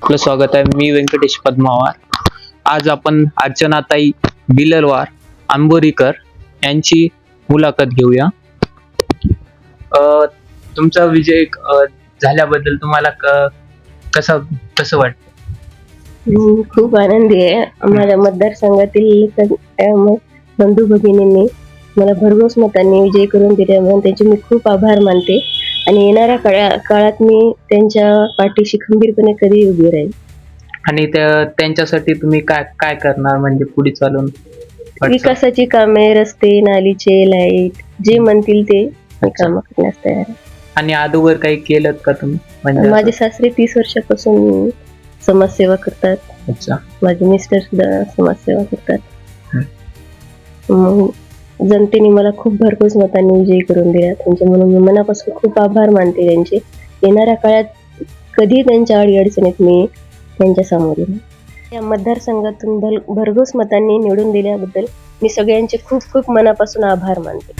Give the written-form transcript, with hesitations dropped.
आपलं स्वागत आहे. मी व्यंकटेश पद्मावार. आज आपण अर्चनाताई बिलरवार आंबोरीकर यांची मुलाखत घेऊया. तुमचा विजय झाल्याबद्दल तुम्हाला कसं वाटतं? खूप आनंदी आहे. माझ्या मतदारसंघातील बंधू भगिनींनी मला भरघोस मतांनी विजय करून दिले म्हणून त्यांचे मी खूप आभार मानते आणि येणाऱ्या काळात मी त्यांच्या पाठीशी खंबीरपणे कधी उभी राहील. आणि त्यांच्यासाठी तुम्ही काय करणार, म्हणजे पुढे चालून? विकासाची कामे, रस्ते, नालीचे, लाईट, जे म्हणतील ते काम करण्यास तयार आहे. आणि अगोदर काही केलं का तुम्ही? म्हणजे माझे सासरे 30 वर्षापासून समाजसेवा करतात. अच्छा. माझे मिस्टर सुद्धा समाजसेवा करतात. मग जनतेने मला खूप भरघोस मतांनी विजयी करून दिला, त्यांचे म्हणून मी मनापासून खूप आभार मानते त्यांचे. येणाऱ्या काळात कधी त्यांच्या अडीअडचणीत मी त्यांच्या समोर येईल. या मतदारसंघातून भरघोस मतांनी निवडून दिल्याबद्दल मी सगळ्यांचे खूप खूप मनापासून आभार मानते.